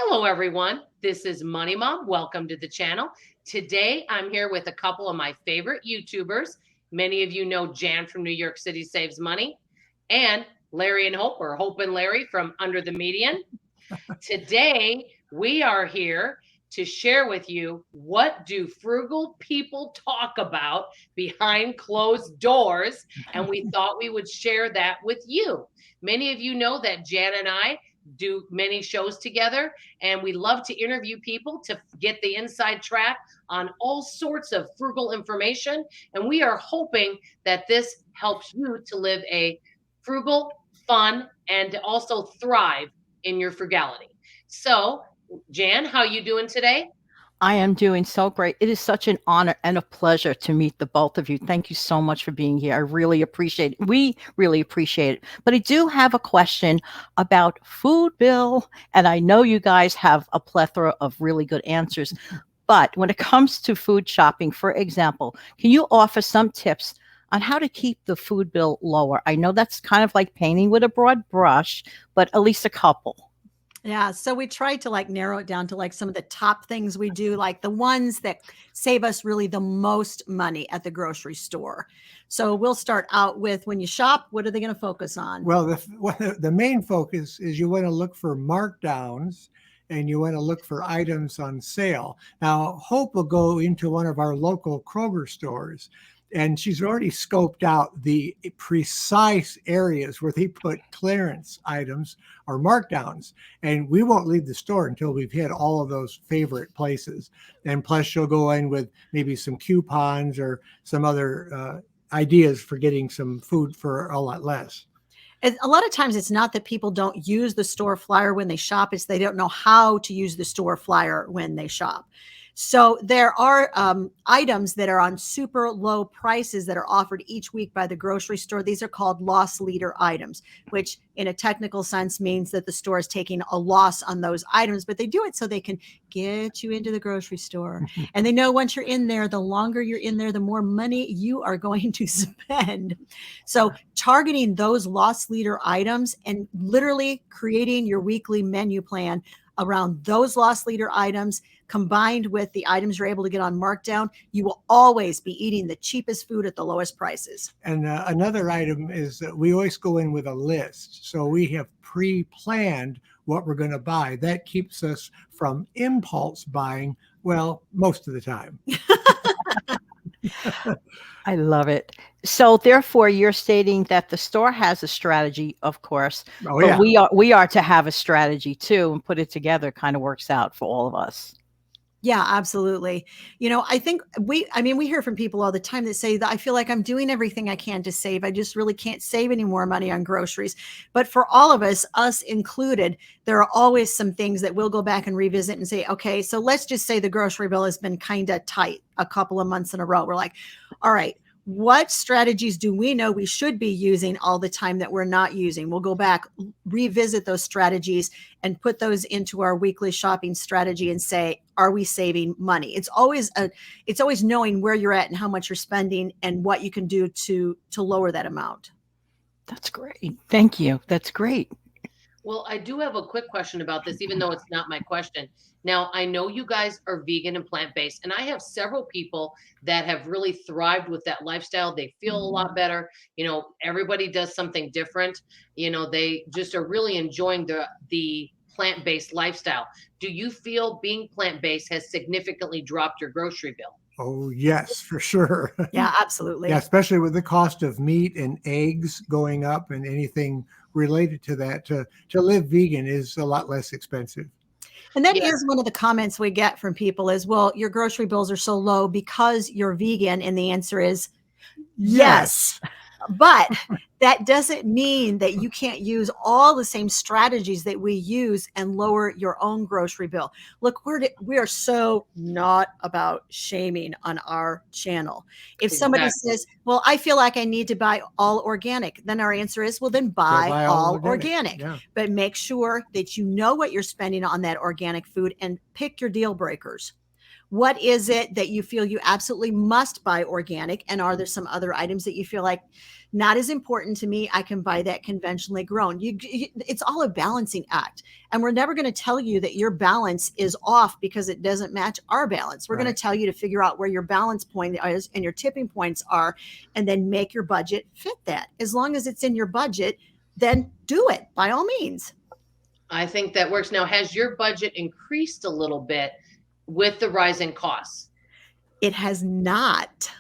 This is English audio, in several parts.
Hello, everyone. This is Money Mom. Welcome to the channel. Today, I'm here with a couple of my favorite YouTubers. Many of you know Jan from New York City Saves Money and Larry and Hope, or Hope and Larry from Under the Median. Today, we are here to share with you what do frugal people talk about behind closed doors, and we thought we would share that with you. Many of you know that Jan and I do many shows together, and we love to interview people to get the inside track on all sorts of frugal information, and we are hoping that this helps you to live a frugal, fun, and to also thrive in your frugality. So, Jan, how you doing today? I am doing so great. It is such an honor and a pleasure to meet the both of you. Thank you so much for being here. I really appreciate it. We really appreciate it. But I do have a question about food bill, and I know you guys have a plethora of really good answers. But when it comes to food shopping, for example, can you offer some tips on how to keep the food bill lower? I know that's kind of like painting with a broad brush, but at least a couple. Yeah, so we try to narrow it down to some of the top things we do, like the ones that save us really the most money at the grocery store. So we'll start out with when you shop, what are they going to focus on? Well, the main focus is you want to look for markdowns and you want to look for items on sale. Now, Hope will go into one of our local Kroger stores, and she's already scoped out the precise areas where they put clearance items or markdowns. And we won't leave the store until we've hit all of those favorite places. And plus, she'll go in with maybe some coupons or some other ideas for getting some food for a lot less. A lot of times it's not that people don't use the store flyer when they shop, it's they don't know how to use the store flyer when they shop. So there are items that are on super low prices that are offered each week by the grocery store. These are called loss leader items, which in a technical sense means that the store is taking a loss on those items, but they do it so they can get you into the grocery store. And they know once you're in there, the longer you're in there, the more money you are going to spend. So targeting those loss leader items and literally creating your weekly menu plan around those loss leader items combined with the items you're able to get on markdown, you will always be eating the cheapest food at the lowest prices. And another item is that we always go in with a list. So we have pre-planned what we're going to buy. That keeps us from impulse buying, well, most of the time. I love it. So therefore, you're stating that the store has a strategy, of course, Oh, but yeah. we are to have a strategy too, and put it together kind of works out for all of us. Yeah, absolutely. I think we hear from people all the time that say that I feel like I'm doing everything I can to save. I just really can't save any more money on groceries. But for all of us included, there are always some things that we'll go back and revisit and say, okay, so let's just say the grocery bill has been kind of tight a couple of months in a row. We're like, all right, what strategies do we know we should be using all the time that we're not using? We'll go back, revisit those strategies and put those into our weekly shopping strategy and say, are we saving money? It's always knowing where you're at and how much you're spending and what you can do to lower that amount. That's great. Thank you. That's great. Well, I do have a quick question about this, even though it's not my question. Now, I know you guys are vegan and plant-based, and I have several people that have really thrived with that lifestyle. They feel a lot better. Everybody does something different. They just are really enjoying the plant-based lifestyle. Do you feel being plant-based has significantly dropped your grocery bill? Oh, yes, for sure. Yeah, absolutely. Yeah, especially with the cost of meat and eggs going up and anything related to that. To live vegan is a lot less expensive. And that Yeah. is one of the comments we get from people is, well, your grocery bills are so low because you're vegan. And the answer is yes. But that doesn't mean that you can't use all the same strategies that we use and lower your own grocery bill. Look, we are so not about shaming on our channel. If somebody Exactly. says, well, I feel like I need to buy all organic, then our answer is, well, then buy all organic. Yeah. But make sure that you know what you're spending on that organic food and pick your deal breakers. What is it that you feel you absolutely must buy organic? And are there some other items that you feel like not as important to me. I can buy that conventionally grown. It's all a balancing act. And we're never going to tell you that your balance is off because it doesn't match our balance. We're going to tell you to figure out where your balance point is and your tipping points are, and then make your budget fit that. As long as it's in your budget, then do it by all means. I think that works. Now, has your budget increased a little bit with the rising costs? It has not.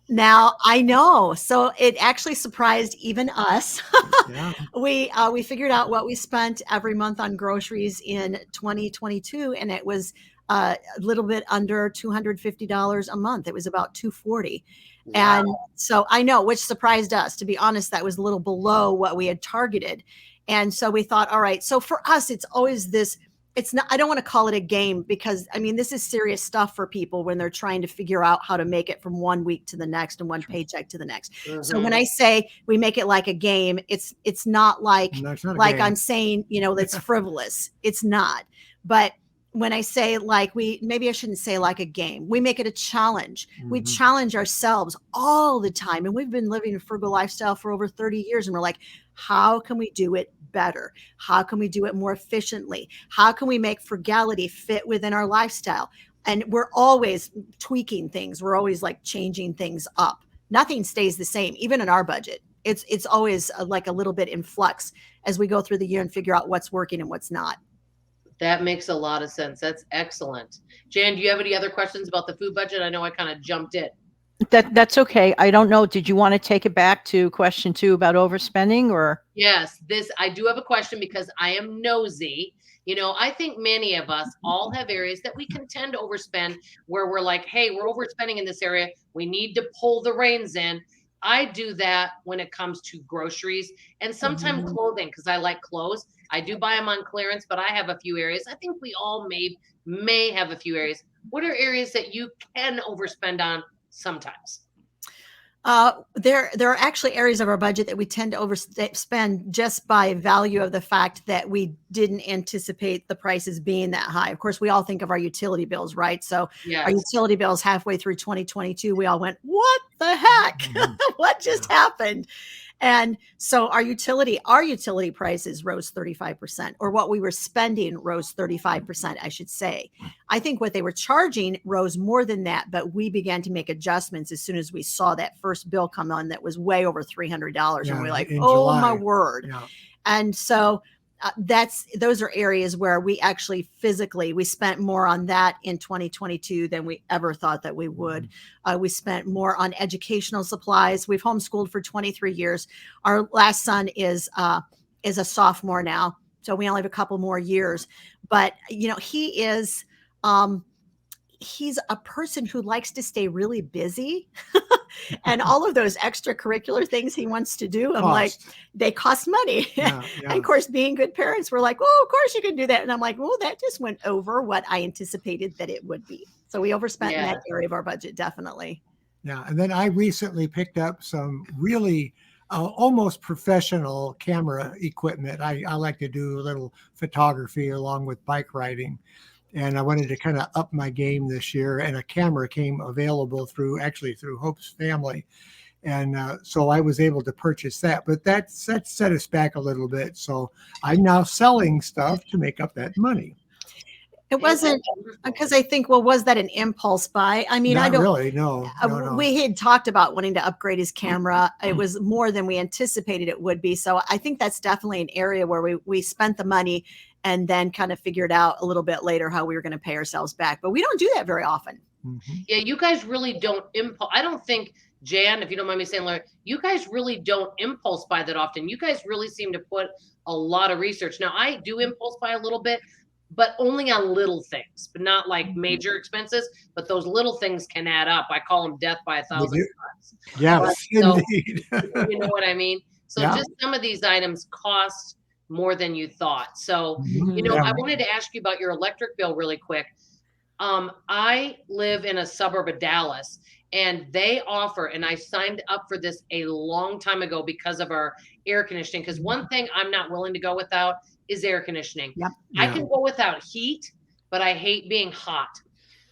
Now I know. So it actually surprised even us. Yeah. We figured out what we spent every month on groceries in 2022, and it was a little bit under $250 a month. It was about 240. And so I know, which surprised us. To be honest, that was a little below what we had targeted. And so we thought, all right. So for us, it's always this. It's not, I don't want to call it a game, because I mean, this is serious stuff for people when they're trying to figure out how to make it from one week to the next and one paycheck to the next. So when I say we make it like a game, it's not like, No, it's not a like game. I'm saying, that's frivolous. It's not. But when I say like maybe I shouldn't say like a game, we make it a challenge. We challenge ourselves all the time. And we've been living a frugal lifestyle for over 30 years. And we're like, how can we do it better? How can we do it more efficiently? How can we make frugality fit within our lifestyle? And we're always tweaking things. We're always like changing things up. Nothing stays the same, even in our budget. It's always like a little bit in flux as we go through the year and figure out what's working and what's not. That makes a lot of sense. That's excellent. Jan, do you have any other questions about the food budget? I know I kind of jumped in. That's okay. I don't know. Did you want to take it back to question 2 about overspending, or? Yes, I do have a question because I am nosy. I think many of us all have areas that we can tend to overspend, where we're like, hey, we're overspending in this area. We need to pull the reins in. I do that when it comes to groceries and sometimes clothing, because I like clothes. I do buy them on clearance, but I have a few areas. I think we all may have a few areas. What are areas that you can overspend on sometimes? There are actually areas of our budget that we tend to overspend just by value of the fact that we didn't anticipate the prices being that high. Of course, we all think of our utility bills, right? So our utility bills halfway through 2022, we all went, what the heck? What just happened? And so our utility prices rose 35%, or what we were spending rose 35%, I should say. I think what they were charging rose more than that, but we began to make adjustments as soon as we saw that first bill come on that was way over $300. And we're like, oh July. My word. Yeah. And so those are areas where we actually we spent more on that in 2022 than we ever thought that we would. We spent more on educational supplies. We've homeschooled for 23 years. Our last son is a sophomore now, so we only have a couple more years. But he is he's a person who likes to stay really busy. And all of those extracurricular things he wants to do, I'm like, they cost money. Yeah. And of course, being good parents, we're like, well, of course you can do that. And I'm like, well, that just went over what I anticipated that it would be. So we overspent in that area of our budget, definitely. Yeah. And then I recently picked up some really almost professional camera equipment. I like to do a little photography along with bike riding. And I wanted to kind of up my game this year, and a camera came available through Hope's family. And so I was able to purchase that, but that set us back a little bit. So I'm now selling stuff to make up that money. It wasn't because I think, well, was that an impulse buy? I mean, Not I don't really. No. We had talked about wanting to upgrade his camera. It was more than we anticipated it would be. So I think that's definitely an area where we spent the money and then kind of figured out a little bit later how we were going to pay ourselves back. But we don't do that very often. Yeah, you guys really don't I don't think, Jan, if you don't mind me saying, Larry, you guys really don't impulse buy that often. You guys really seem to put a lot of research. Now, I do impulse buy a little bit, but only on little things, but not like major expenses. But those little things can add up. I call them death by 1,000 cuts. Yes, indeed. You know what I mean? So just some of these items cost more than you thought. So, I wanted to ask you about your electric bill really quick. I live in a suburb of Dallas, and they offer, and I signed up for this a long time ago because of our air conditioning. Because one thing I'm not willing to go without is air conditioning. Yep. I can go without heat, but I hate being hot.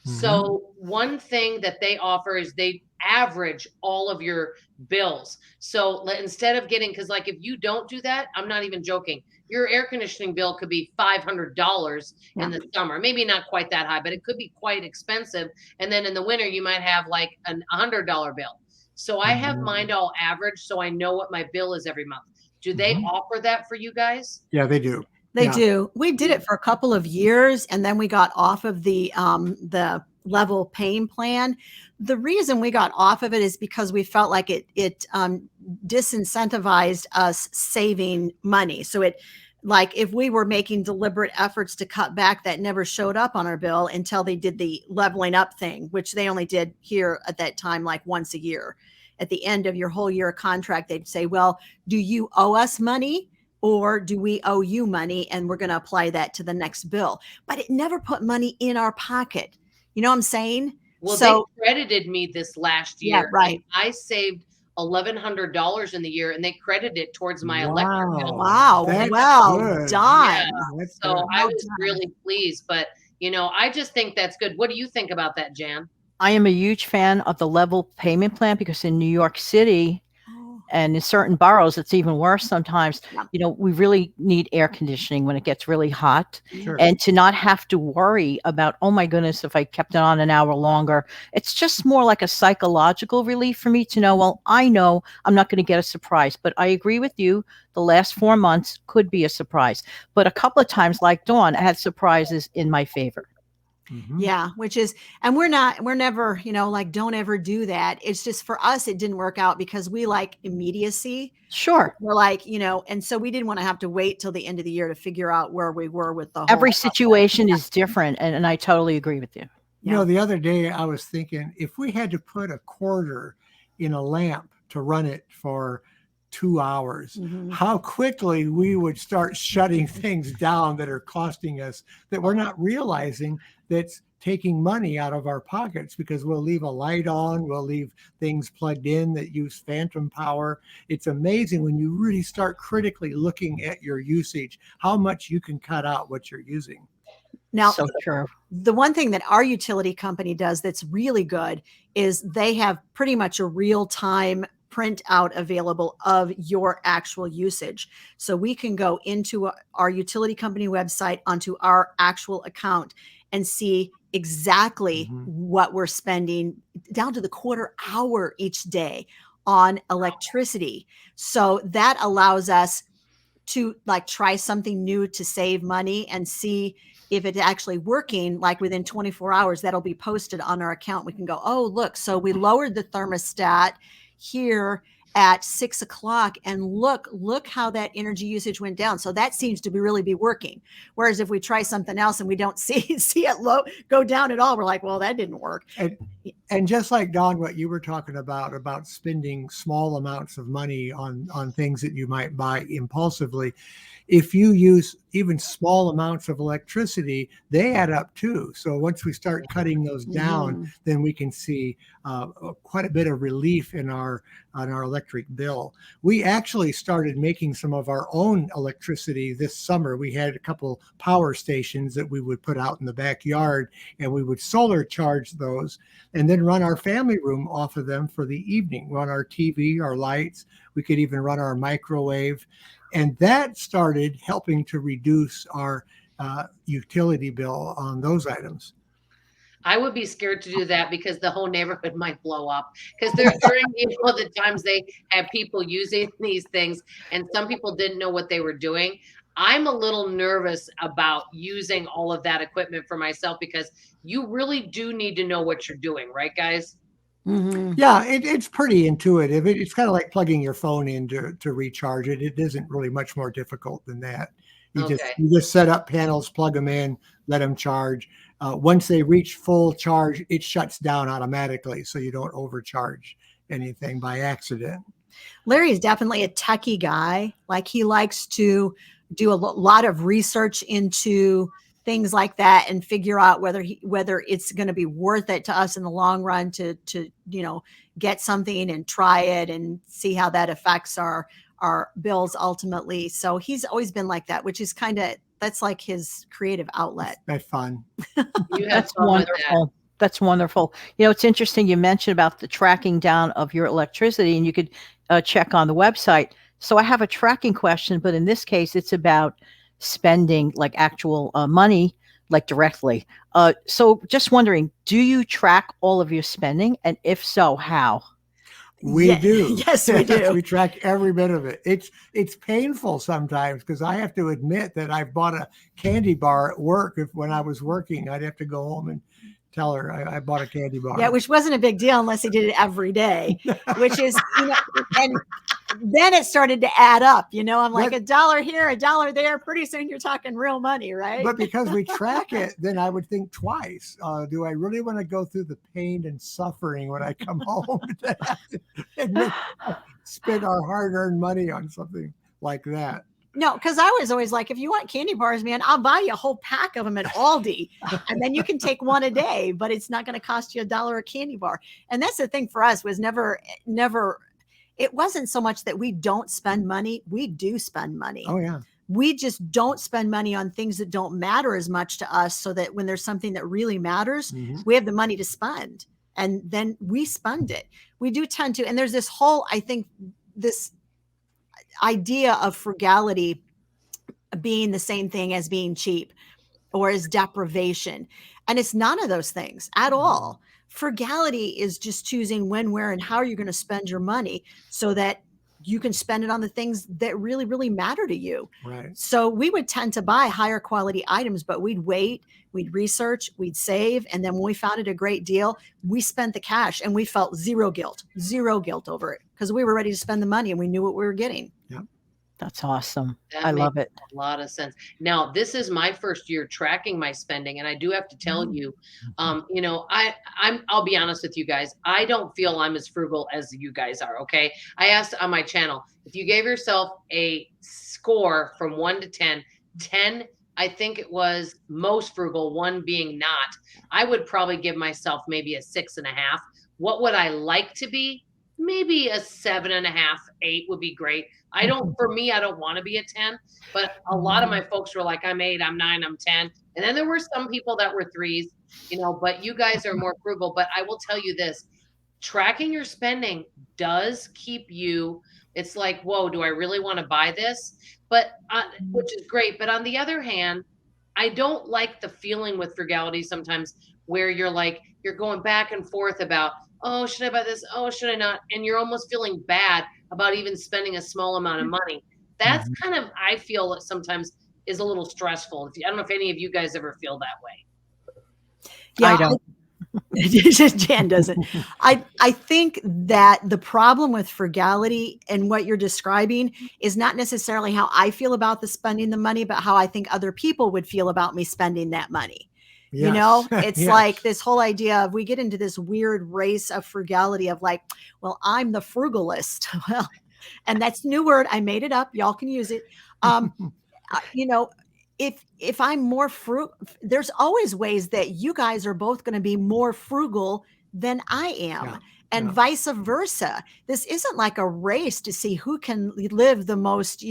So one thing that they offer is they average all of your bills. So instead of getting, because like if you don't do that, I'm not even joking. Your air conditioning bill could be $500 in Yeah. the summer. Maybe not quite that high, but it could be quite expensive. And then in the winter, you might have like an $100 bill. So I have mine all average, so I know what my bill is every month. Do they offer that for you guys? Yeah, they do. They Yeah. do. We did it for a couple of years, and then we got off of the level paying plan. The reason we got off of it is because we felt like it disincentivized us saving money. So it, like, if we were making deliberate efforts to cut back, that never showed up on our bill until they did the leveling up thing, which they only did here at that time like once a year. At the end of your whole year contract, they'd say, well, do you owe us money, or do we owe you money, and we're going to apply that to the next bill? But it never put money in our pocket. You know what I'm saying? Well, So they credited me this last yeah, year, and right. I saved $1,100 in the year, and they credited it towards my electric bill. Wow. That's Well good. Yeah, done. That's so good. I Well was done. really pleased, but I just think that's good. What do you think about that, Jan? I am a huge fan of the level payment plan because in New York City Oh, and in certain boroughs, it's even worse sometimes. yeah. We really need air conditioning when it gets really hot. Sure. And to not have to worry about, oh my goodness, if I kept it on an hour longer, it's just more like a psychological relief for me to know, well, I know I'm not going to get a surprise. But I agree with you. The last 4 months could be a surprise. But a couple of times, like Dawn, I had surprises in my favor. Yeah, which is, and we're never, like, don't ever do that. It's just for us, it didn't work out because we like immediacy. Sure. We're like, and so we didn't want to have to wait till the end of the year to figure out where we were with the whole Every process. situation is different. And I totally agree with you. Yeah. The other day I was thinking, if we had to put a quarter in a lamp to run it for 2 hours, Mhm. how quickly we would start shutting things down that are costing us, that we're not realizing that's taking money out of our pockets, because we'll leave a light on, we'll leave things plugged in that use phantom power. It's amazing when you really start critically looking at your usage, how much you can cut out what you're using. Now, So true. the one thing that our utility company does that's really good is they have pretty much a real-time printout available of your actual usage. So we can go into our utility company website onto our actual account and see exactly what we're spending down to the quarter hour each day on electricity. So that allows us to like try something new to save money and see if it's actually working. Like within 24 hours, that'll be posted on our account. We can go, oh, look, so we lowered the thermostat here at 6 o'clock, and look how that energy usage went down. So that seems to really be working. Whereas if we try something else and we don't see it go down at all, we're like, well, that didn't work. And just like Dawn, what you were talking about spending small amounts of money on things that you might buy impulsively, if you use even small amounts of electricity, they add up too. So once we start cutting those down, then we can see quite a bit of relief on our electric bill. We actually started making some of our own electricity this summer. We had a couple power stations that we would put out in the backyard, and we would solar charge those and then run our family room off of them for the evening, run our TV, our lights. We could even run our microwave. And that started helping to reduce our utility bill on those items. I would be scared to do that because the whole neighborhood might blow up. Because during the times they have people using these things, and some people didn't know what they were doing. I'm a little nervous about using all of that equipment for myself because you really do need to know what you're doing, right, guys? Yeah, it's pretty intuitive. It's kind of like plugging your phone in to recharge it. It isn't really much more difficult than that. You Okay. just set up panels, plug them in, let them charge. Once they reach full charge, it shuts down automatically, so you don't overcharge anything by accident. Larry is definitely a techie guy. Like, he likes to do a lot of research into things like that and figure out whether it's going to be worth it to us in the long run to get something and try it and see how that affects our bills ultimately. So he's always been like that, which is that's like his creative outlet. That's fun. You have That's fun with that. wonderful. That's wonderful. You know, it's interesting you mentioned about the tracking down of your electricity, and you could check on the website. So I have a tracking question, but in this case, it's about spending like actual money, like directly. So just wondering, do you track all of your spending? And if so, how? We Yeah, do. yes, we Yes, do. we track every bit of it. It's painful sometimes because I have to admit that I've bought a candy bar at work. If when I was working, I'd have to go home and tell her I bought a candy bar. Yeah, which wasn't a big deal unless he did it every day, which is, and then it started to add up. I'm like, But a dollar here, a dollar there. Pretty soon you're talking real money, right? but because we track it, then I would think twice. Do I really want to go through the pain and suffering when I come home to have to admit spend our hard-earned money on something like that? No, because I was always like, if you want candy bars, man, I'll buy you a whole pack of them at Aldi, and then you can take one a day, but it's not going to cost you $1 a candy bar. And that's the thing for us was never. It wasn't so much that we don't spend money; we do spend money. Oh yeah. We just don't spend money on things that don't matter as much to us, so that when there's something that really matters, we have the money to spend, and then we spend it. We do tend to, and there's this whole, I think, this idea of frugality being the same thing as being cheap or as deprivation. And it's none of those things at all. Frugality is just choosing when, where, and how you're going to spend your money so that you can spend it on the things that really, really matter to you. Right. So we would tend to buy higher quality items, but we'd wait, we'd research, we'd save. And then when we found it a great deal, we spent the cash and we felt zero guilt over it because we were ready to spend the money and we knew what we were getting. Yeah. That's awesome. That I makes love it. a lot of sense. Now, this is my first year tracking my spending, and I do have to tell you, I'll be honest with you guys. I don't feel I'm as frugal as you guys are. Okay, I asked on my channel if you gave yourself a score from 1 to 10, 10, I think it was most frugal, 1 being not. I would probably give myself maybe a 6.5. What would I like to be? Maybe a 7.5, 8 would be great. For me, I don't want to be a 10, but a lot of my folks were like, I'm 8, I'm 9, I'm 10. And then there were some people that were 3s, but you guys are more frugal. But I will tell you this, tracking your spending does keep you, it's like, whoa, do I really want to buy this? But, which is great. But on the other hand, I don't like the feeling with frugality sometimes where you're going back and forth about, oh, should I buy this? Oh, should I not? And you're almost feeling bad about even spending a small amount of money. That's kind of, I feel like sometimes is a little stressful. I don't know if any of you guys ever feel that way. Yeah, I don't. Jan doesn't. I think that the problem with frugality and what you're describing is not necessarily how I feel about the spending the money, but how I think other people would feel about me spending that money. Yes. It's Yes. like this whole idea of we get into this weird race of frugality of like, well, I'm the frugalist. Well, and that's a new word. I made it up. Y'all can use it. You know, if I'm more there's always ways that you guys are both going to be more frugal than I am. Yeah. And Yeah. vice versa. This isn't like a race to see who can live the most,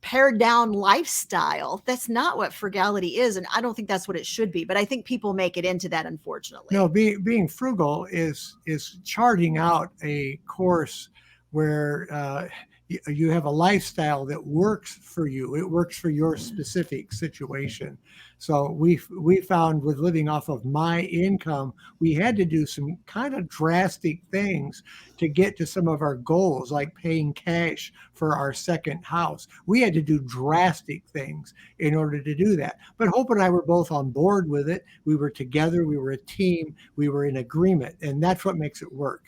pared down lifestyle. That's not what frugality is. And I don't think that's what it should be. But I think people make it into that, unfortunately. No, being frugal is charting out a course where you have a lifestyle that works for you. It works for your specific situation. So we found with living off of my income, we had to do some kind of drastic things to get to some of our goals, like paying cash for our second house. We had to do drastic things in order to do that. But Hope and I were both on board with it. We were together. We were a team. We were in agreement. And that's what makes it work.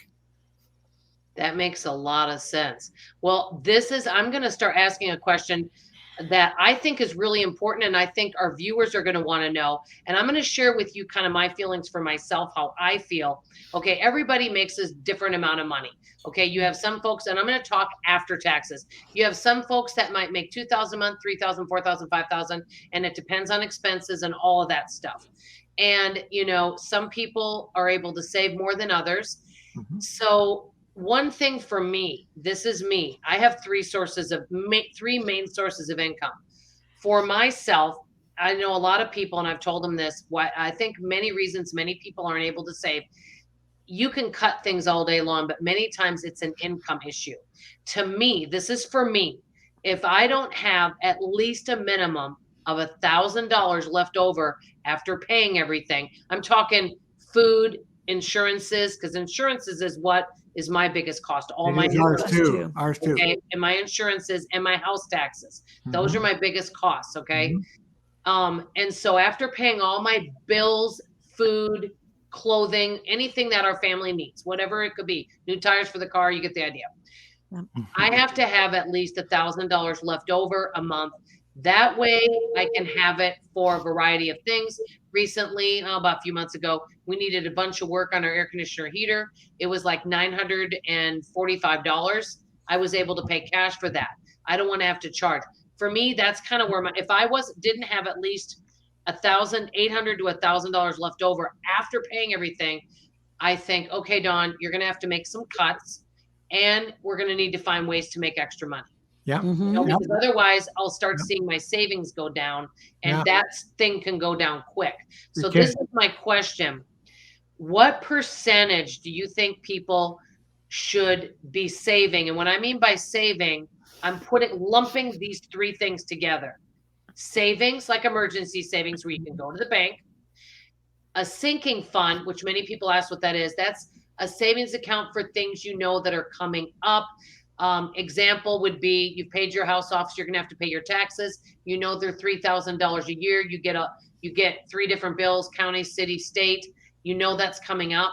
That makes a lot of sense. Well, I'm going to start asking a question that I think is really important. And I think our viewers are going to want to know. And I'm going to share with you kind of my feelings for myself, how I feel. Okay. Everybody makes a different amount of money. Okay. You have some folks, and I'm going to talk after taxes. You have some folks that might make 2,000 a month, 3,000, 4,000, 5,000, and it depends on expenses and all of that stuff. And, some people are able to save more than others. Mhm. So one thing for me, this is me. I have three main sources of income. For myself, I know a lot of people, and I've told them this, why I think many reasons many people aren't able to save. You can cut things all day long, but many times it's an income issue. To me, this is for me. If I don't have at least a minimum of $1,000 left over after paying everything, I'm talking food, insurances, because insurances is what is my biggest cost. All It my is ours Us too. too. Ours too. okay, and my insurances and my house taxes. Those are my biggest costs. Okay. Mhm. And so after paying all my bills, food, clothing, anything that our family needs, whatever it could be, new tires for the car, you get the idea. I have to have at least $1,000 left over a month. That way I can have it for a variety of things. Recently, about a few months ago, we needed a bunch of work on our air conditioner heater. It was like $945. I was able to pay cash for that. I don't want to have to charge. For me, that's kind of where my, if I didn't have at least 1,800 to $1,000 left over after paying everything, I think, okay, Dawn, you're going to have to make some cuts, and we're going to need to find ways to make extra money. Yeah. Because otherwise I'll start Yep. seeing my savings go down, and Yeah. that thing can go down quick. So Okay. this is my question. What percentage do you think people should be saving? And what I mean by saving, I'm lumping these three things together. Savings, like emergency savings, where you can go to the bank. A sinking fund, which many people ask what that is. That's a savings account for things you know that are coming up. Example would be you've paid your house off, so you're gonna have to pay your taxes. You know they're $3,000 a year. You get three different bills: county, city, state. You know that's coming up,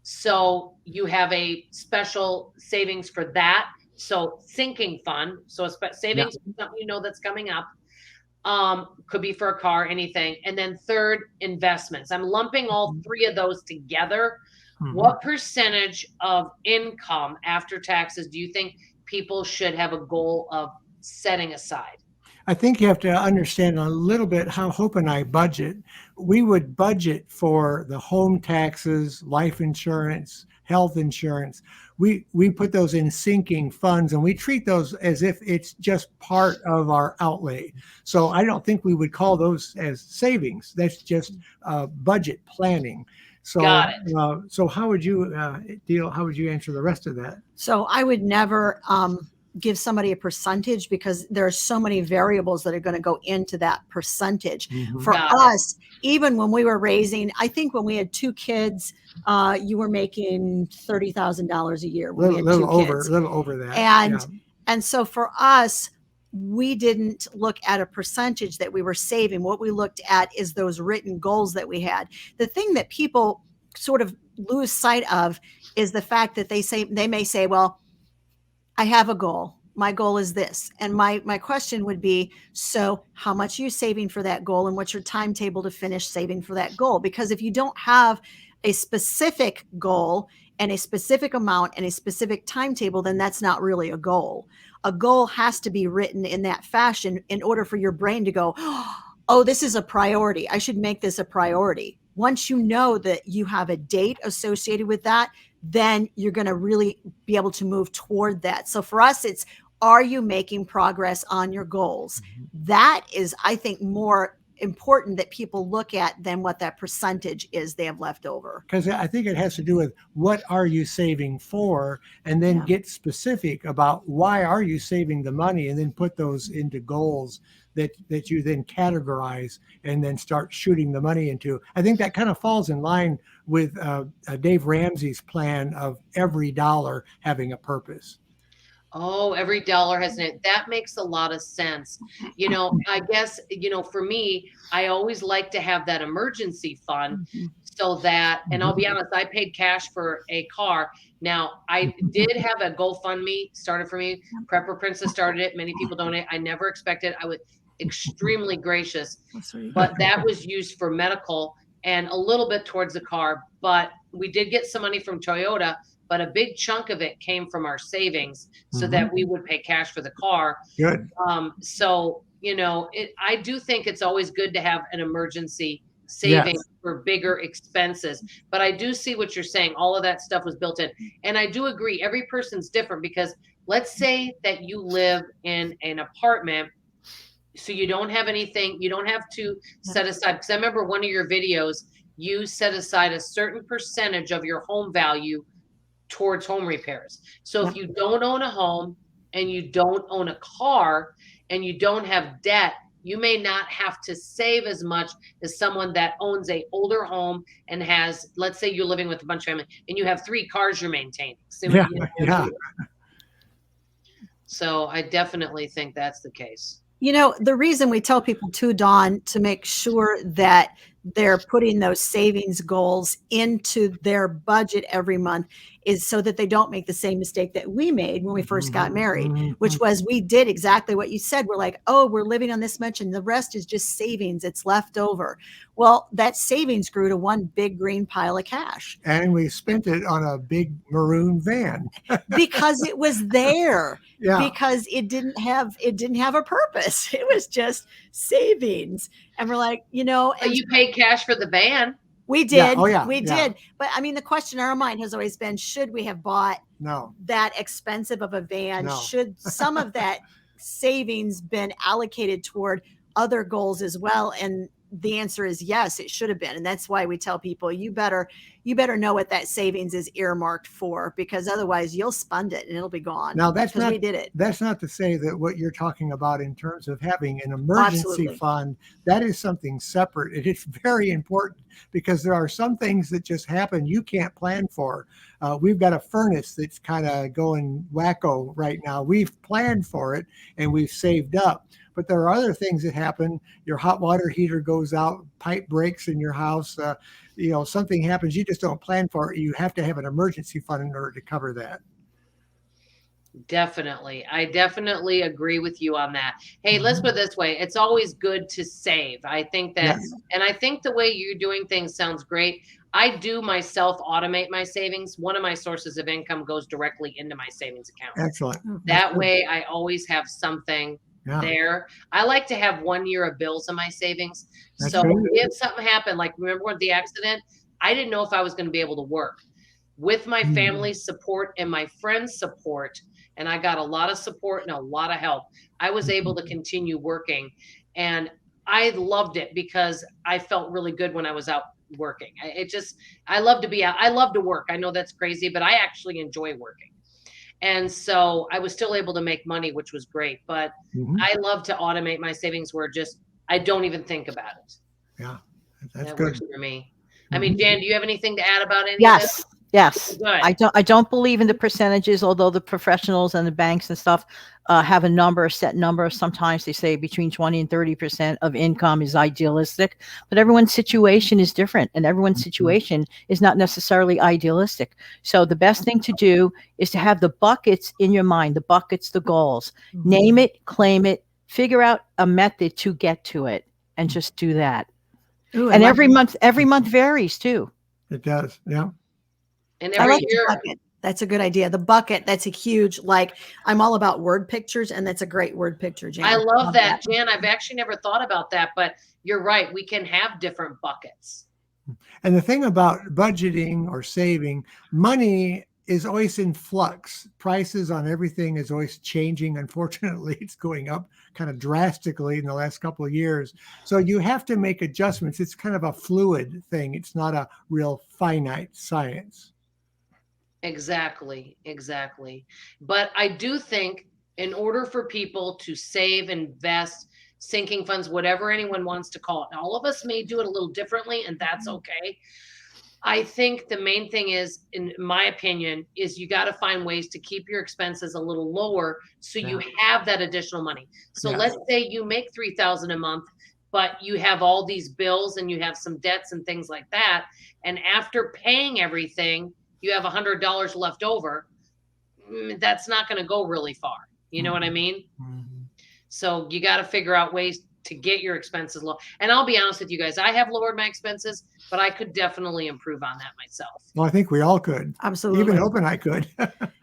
so you have a special savings for that. So sinking fund. So savings is something you know that's coming up. Could be for a car, anything. And then third, investments. I'm lumping all three of those together. What percentage of income after taxes do you think people should have a goal of setting aside? I think you have to understand a little bit how Hope and I budget. We would budget for the home taxes, life insurance, health insurance. We put those in sinking funds, and we treat those as if it's just part of our outlay. So I don't think we would call those as savings. That's just budget planning. So, Got it. so how would you deal? How would you answer the rest of that? So I would never give somebody a percentage, because there are so many variables that are going to go into that percentage. For Got it. us, even when we were raising, I think when we had two kids, you were making $30,000 a year. When we had two kids. Little over that. And so for us, we didn't look at a percentage that we were saving. What we looked at is those written goals that we had. The thing that people sort of lose sight of is the fact that they may say, well, I have a goal. My goal is this. And my question would be, so how much are you saving for that goal, and what's your timetable to finish saving for that goal? Because if you don't have a specific goal and a specific amount and a specific timetable, then that's not really a goal. A goal has to be written in that fashion in order for your brain to go, oh, this is a priority. I should make this a priority. Once you know that you have a date associated with that, then you're going to really be able to move toward that. So for us, it's, are you making progress on your goals? That is, I think, more important that people look at than what that percentage is they have left over. Because I think it has to do with what are you saving for, and then get specific about why are you saving the money, and then put those into goals that you then categorize and then start shooting the money into. I think that kind of falls in line with Dave Ramsey's plan of every dollar having a purpose. Oh, every dollar has an, that makes a lot of sense. I guess, for me, I always like to have that emergency fund so that, and I'll be honest, I paid cash for a car. Now, I did have a GoFundMe started for me. Prepper Princess started it. Many people donate. I never expected. I was extremely gracious, but that was used for medical and a little bit towards the car. But we did get some money from Toyota, but a big chunk of it came from our savings so that we would pay cash for the car. Good. So, I do think it's always good to have an emergency savings for bigger expenses. But I do see what you're saying. All of that stuff was built in. And I do agree. Every person's different, because let's say that you live in an apartment. So you don't have anything, you don't have to set aside, because I remember one of your videos, you set aside a certain percentage of your home value towards home repairs. So Yeah. if you don't own a home and you don't own a car and you don't have debt, you may not have to save as much as someone that owns a older home and has, let's say you're living with a bunch of family and you have 3 cars you're maintaining. So, Yeah, you know, yeah. so I definitely think that's the case. You know, the reason we tell people too, Dawn, to make sure that they're putting those savings goals into their budget every month is so that they don't make the same mistake that we made when we first got married, which was we did exactly what you said. We're like, oh, we're living on this much and the rest is just savings. It's left over. Well, that savings grew to one big green pile of cash And we spent it on a big maroon van. because it was there. Yeah. Because it didn't have a purpose. It was just savings. And we're like, you know, But you paid cash for the van. we Yeah. did. Oh, yeah. We Yeah. did. But I mean, the question in our mind has always been, should we have bought No. that expensive of a van? No. Should some of that savings been allocated toward other goals as well? And the answer is yes, it should have been. And that's why we tell people you better know what that savings is earmarked for, because otherwise you'll spend it and it'll be gone. Now that's because not we did it. That's not to say that what you're talking about in terms of having an emergency Absolutely. fund, that is something separate. It is very important because there are some things that just happen you can't plan for. We've got a furnace that's kind of going wacko right now. We've planned for it and we've saved up. But there are other things that happen. Your hot water heater goes out, pipe breaks in your house. You know, something happens. You just don't plan for it. You have to have an emergency fund in order to cover that. Definitely. I definitely agree with you on that. Hey, let's put it this way. It's always good to save. I think that, Yes. and I think the way you're doing things sounds great. I do myself automate my savings. One of my sources of income goes directly into my savings account. Excellent. That way I always have something Yeah. there. I like to have 1 year of bills in my savings. That's So good. if something happened, like remember with the accident, I didn't know if I was going to be able to work. With my family's support and my friends' support, and I got a lot of support and a lot of help, I was able to continue working. And I loved it because I felt really good when I was out working. I love to be out. I love to work. I know that's crazy, but I actually enjoy working. And so I was still able to make money, which was great. But Mhm. I love to automate my savings where just I don't even think about it. Yeah, that's That good. works for me. I mean, Jan, do you have anything to add about any of this? Yes. Good. I don't believe in the percentages, although the professionals and the banks and stuff have a set number. Sometimes they say between 20 and 30% of income is idealistic, but everyone's situation is different and everyone's situation is not necessarily idealistic. So the best thing to do is to have the buckets in your mind, the buckets, the goals, name it, claim it, figure out a method to get to it, and just do that. Ooh, And every month varies too. It does. Yeah. And I every like the year, bucket. That's a good idea. The bucket, that's a huge, like, I'm all about word pictures, and that's a great word picture, Jan. I love that, Jan. I've actually never thought about that, but you're right. We can have different buckets. And the thing about budgeting or saving, money is always in flux. Prices on everything is always changing. Unfortunately, it's going up kind of drastically in the last couple of years. So you have to make adjustments. It's kind of a fluid thing. It's not a real finite science. Exactly. But I do think in order for people to save, invest, sinking funds, whatever anyone wants to call it, and all of us may do it a little differently, and that's okay. I think the main thing is, in my opinion, is you got to find ways to keep your expenses a little lower so you have that additional money. So Yeah. let's say you make $3,000 a month, but you have all these bills and you have some debts and things like that. And after paying everything, you have $100 left over. That's not going to go really far. You know what I mean? So you got to figure out ways to get your expenses low. And I'll be honest with you guys, I have lowered my expenses, but I could definitely improve on that myself. Well, I think we all could. Absolutely. Even Hope and I could.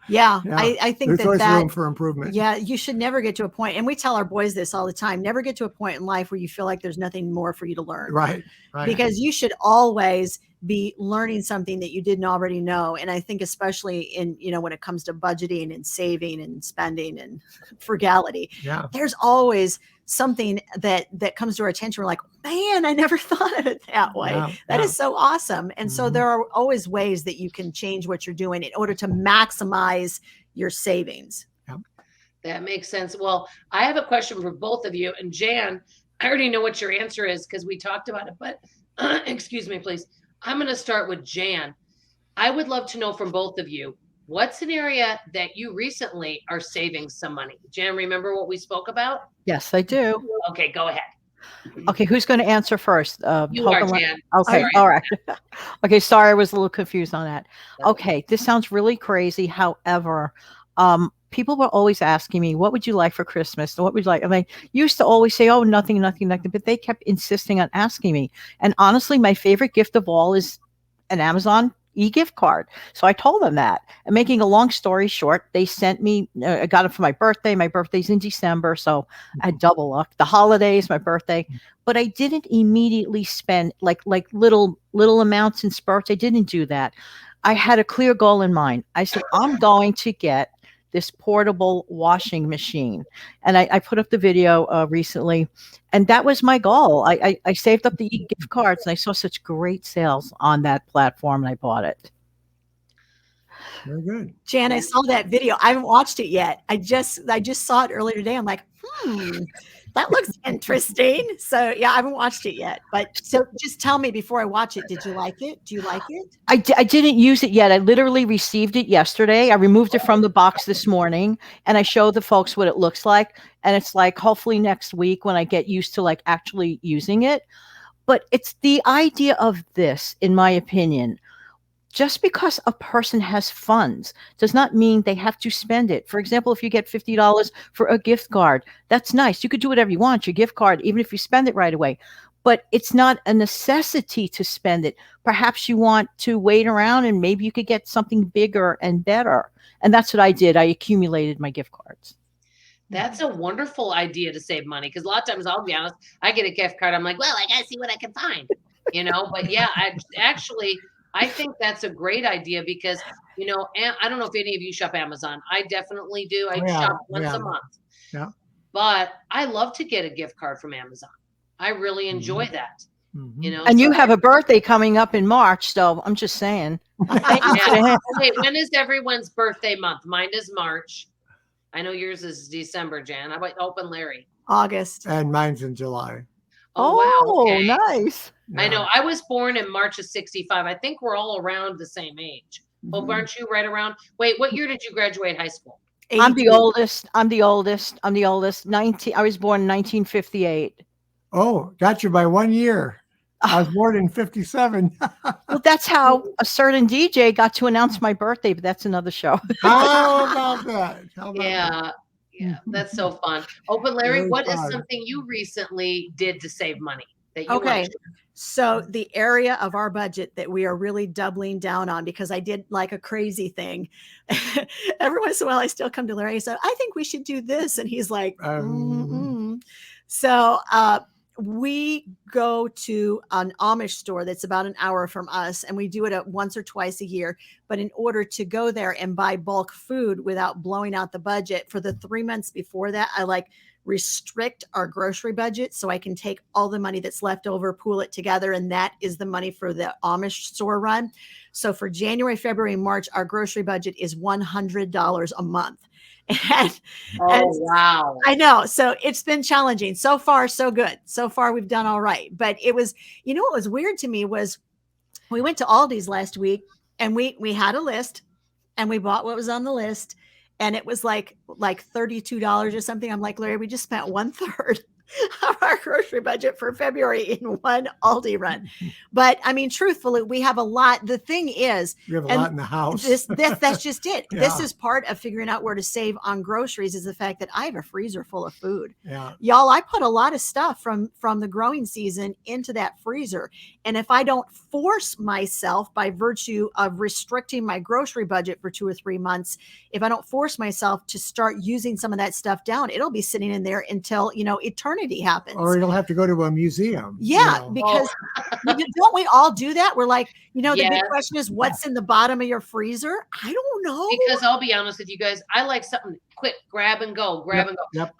Yeah, Yeah. I think There's that always that room for improvement. yeah, you should never get to a point, and we tell our boys this all the time, never get to a point in life where you feel like there's nothing more for you to learn. Right. Right. Because you should always be learning something that you didn't already know. And I think especially in, when it comes to budgeting and saving and spending and frugality, Yeah. there's always something that comes to our attention. We're like, man, I never thought of it that way. Yeah. That Yeah. is so awesome. And so Mhm. there are always ways that you can change what you're doing in order to maximize your savings. That makes sense. Well, I have a question for both of you. And Jan, I already know what your answer is because we talked about it, but excuse me, please. I'm going to start with Jan. I would love to know from both of you, what's an area that you recently are saving some money? Jan, remember what we spoke about? Yes, I do. Okay, go ahead. Okay, who's going to answer first? You are, Hope and Jan. Okay, Sorry. all right. Okay, sorry, I was a little confused on that. That's Okay, this sounds really crazy. However, people were always asking me, "What would you like for Christmas? What would you like?" And I used to always say, "Oh, nothing, nothing, nothing." But they kept insisting on asking me. And honestly, my favorite gift of all is an Amazon e-gift card. So I told them that. And making a long story short, they sent me. I got it for my birthday. My birthday's in December, so I had double luck. The holidays, my birthday, but I didn't immediately spend like little amounts in spurts. I didn't do that. I had a clear goal in mind. I said, I'm going to get this portable washing machine. And I put up the video recently, and that was my goal. I saved up the gift cards, and I saw such great sales on that platform, and I bought it. Very good. Jan, I saw that video. I haven't watched it yet. I just saw it earlier today. I'm like, that looks interesting. So yeah, I haven't watched it yet. But so just tell me before I watch it, did you like it? Do you like it? I didn't use it yet. I literally received it yesterday. I removed it from the box this morning, and I showed the folks what it looks like. And it's like, hopefully next week when I get used to like actually using it. But it's the idea of this, in my opinion. Just because a person has funds does not mean they have to spend it. For example, if you get $50 for a gift card, that's nice. You could do whatever you want, your gift card, even if you spend it right away. But it's not a necessity to spend it. Perhaps you want to wait around and maybe you could get something bigger and better. And that's what I did. I accumulated my gift cards. That's a wonderful idea to save money because a lot of times, I'll be honest, I get a gift card. I'm like, well, I got to see what I can find, But yeah, I think that's a great idea because, I don't know if any of you shop Amazon. I definitely do. I shop once a month. Yeah. But I love to get a gift card from Amazon. I really enjoy that. And you have a birthday coming up in March, so I'm just saying. Yeah. Wait, when is everyone's birthday month? Mine is March. I know yours is December, Jan. How about Open Larry? August. And mine's in July. Oh, wow. Okay. Nice. Yeah. I know. I was born in March of 65. I think we're all around the same age. Hope, aren't you right around? Wait, what year did you graduate high school? I'm the oldest. I'm the oldest. 19. I was born in 1958. Oh, got you by 1 year. I was born in 57. Well, that's how a certain DJ got to announce my birthday, but that's another show. How about that? Yeah, that's so fun. Open Larry, Very what is fun. something you recently did to save money that you want Okay. to share? So the area of our budget that we are really doubling down on, because I did like a crazy thing. Every once in a while, I still come to Larry and say, I think we should do this. And he's like, So we go to an Amish store that's about an hour from us, and we do it once or twice a year. But in order to go there and buy bulk food without blowing out the budget for the 3 months before that, I restrict our grocery budget so I can take all the money that's left over, pool it together, and that is the money for the Amish store run. So for January, February, and March, our grocery budget is $100 a month. And Wow. I know. So it's been challenging. So far, so good. So far, we've done all right. But it was, what was weird to me was we went to Aldi's last week and we had a list and we bought what was on the list. And it was like $32 or something. I'm like, Larry, we just spent 1/3 of our grocery budget for February in one Aldi run. But I mean, truthfully, we have a lot. The thing is, We have a and lot in the house. that's just it. This Yeah. is part of figuring out where to save on groceries, is the fact that I have a freezer full of food. Yeah. Y'all, I put a lot of stuff from the growing season into that freezer. And if I don't force myself, by virtue of restricting my grocery budget for 2 or 3 months, if I don't force myself to start using some of that stuff down, it'll be sitting in there until, eternity happens. Or it'll have to go to a museum. Yeah, because don't we all do that? We're like, the big Yes. question is, what's in the bottom of your freezer? I don't know. Because I'll be honest with you guys, I like something quick, grab and go. Yep.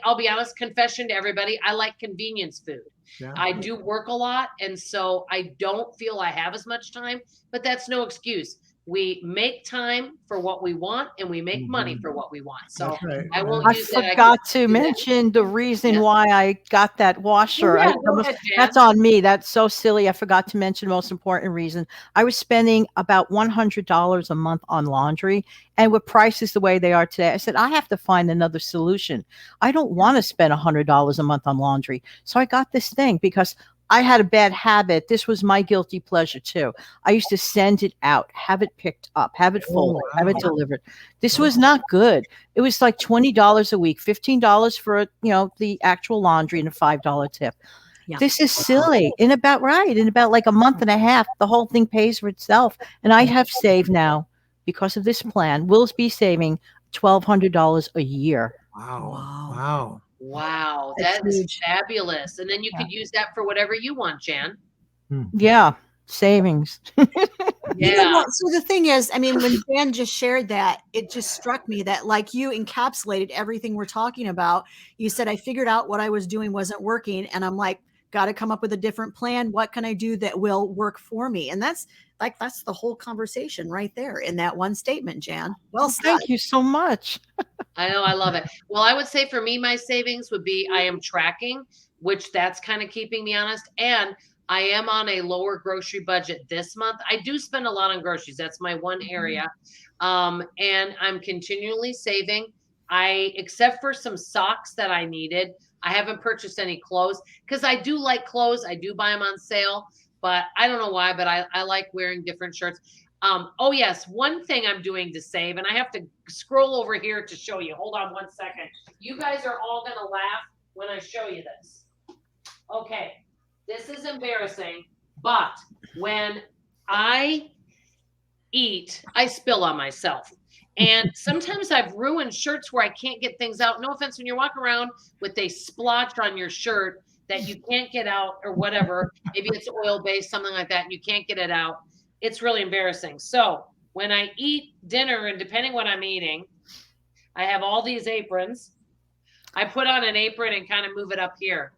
I'll be honest, confession to everybody, I like convenience food. Yeah. I do work a lot, and so I don't feel I have as much time, but that's no excuse. We make time for what we want, and we make money for what we want. So That's right. I won't I use that. forgot to mention the reason Yeah. why I got that washer. Yeah, go ahead, Jan. That's on me. That's so silly. I forgot to mention the most important reason. I was spending about $100 a month on laundry, and with prices the way they are today, I said, I have to find another solution. I don't want to spend $100 a month on laundry. So I got this thing because I had a bad habit. This was my guilty pleasure too. I used to send it out, have it picked up, have it folded, have it delivered. This was not good. It was like $20 a week, $15 for, the actual laundry and a $5 tip. Yeah. This is silly. In about like a month and a half, the whole thing pays for itself. And I have saved now, because of this plan, we'll be saving $1,200 a year. Wow. Wow, That's that's huge. fabulous. And then you could use that for whatever you want, Jan. Yeah, savings. Yeah. So the thing is, I mean, when Dan just shared that, it just struck me that, like, you encapsulated everything we're talking about. You said, I figured out what I was doing wasn't working, and I'm like, got to come up with a different plan. What can I do that will work for me? And that's the whole conversation right there in that one statement, Jan. Well said. Thank you so much. I know, I love it. Well, I would say for me, my savings would be, I am tracking, which that's kind of keeping me honest. And I am on a lower grocery budget this month. I do spend a lot on groceries. That's my one area. And I'm continually saving. Except for some socks that I needed, I haven't purchased any clothes because I do like clothes. I do buy them on sale, but I don't know why, but I like wearing different shirts. Oh yes, one thing I'm doing to save, and I have to scroll over here to show you. Hold on one second. You guys are all gonna laugh when I show you this. Okay, this is embarrassing, but when I eat, I spill on myself. And sometimes I've ruined shirts where I can't get things out. No offense, when you're walking around with a splotch on your shirt that you can't get out or whatever, maybe it's oil-based, something like that, and you can't get it out. It's really embarrassing. So when I eat dinner, and depending what I'm eating, I have all these aprons. I put on an apron and kind of move it up here.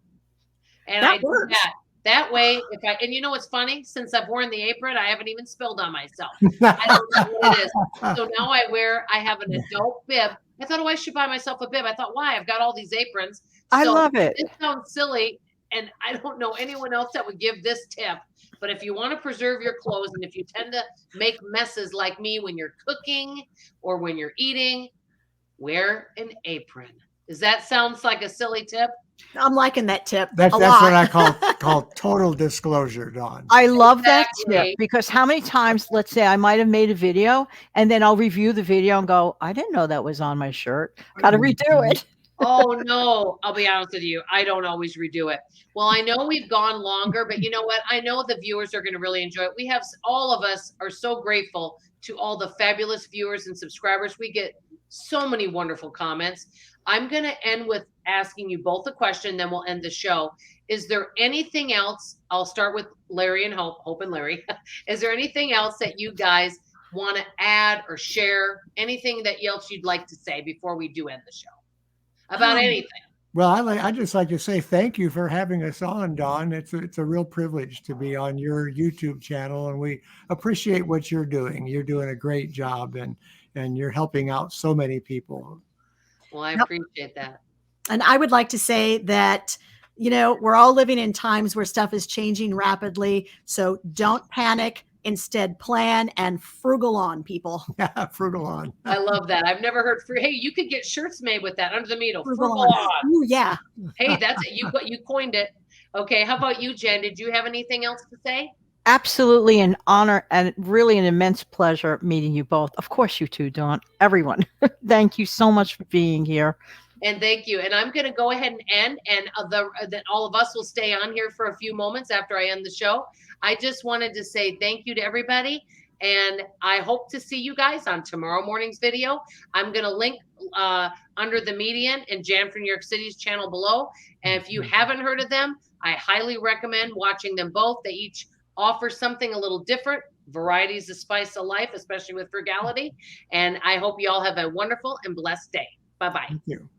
And That I do works. that. That way, and you know what's funny? Since I've worn the apron, I haven't even spilled on myself. I don't know what it is. So now I have an adult bib. I thought, I should buy myself a bib. I thought, why? I've got all these aprons. I So love it. This sounds silly, and I don't know anyone else that would give this tip. But if you want to preserve your clothes, and if you tend to make messes like me when you're cooking or when you're eating, wear an apron. Does that sound like a silly tip? I'm liking that tip. That's a what lot. I call total disclosure, Dawn. I love that Exactly. tip, because how many times, let's say I might have made a video and then I'll review the video and go, I didn't know that was on my shirt. Got to redo it. Oh no, I'll be honest with you. I don't always redo it. Well, I know we've gone longer, but you know what? I know the viewers are going to really enjoy it. All of us are so grateful to all the fabulous viewers and subscribers. We get so many wonderful comments. I'm going to end with asking you both a question, then we'll end the show. Is there anything else? I'll start with Larry and Hope and Larry. Is there anything else that you guys want to add or share? Anything else you'd like to say before we do end the show? About anything. Well, I just like to say thank you for having us on, Dawn. It's a real privilege to be on your YouTube channel, and we appreciate what you're doing. You're doing a great job, and you're helping out so many people. Well, I appreciate that. And I would like to say that, we're all living in times where stuff is changing rapidly. So don't panic. Instead, plan and frugal on, people. Yeah, frugal on. I love that. I've never heard free. Hey, you could get shirts made with that under the needle. Frugal Frugal on. on. Ooh, yeah. Hey, that's it. You coined it. Okay, how about you, Jen? Did you have anything else to say? Absolutely an honor and really an immense pleasure meeting you both. Of course, you too, Dawn. Everyone, thank you so much for being here. And thank you. And I'm going to go ahead and end, and that all of us will stay on here for a few moments after I end the show. I just wanted to say thank you to everybody, and I hope to see you guys on tomorrow morning's video. I'm going to link under the Median and Jan from New York City's channel below. And if you haven't heard of them, I highly recommend watching them both. They each offer something a little different. Variety is the spice of life, especially with frugality. And I hope you all have a wonderful and blessed day. Bye-bye. Thank you.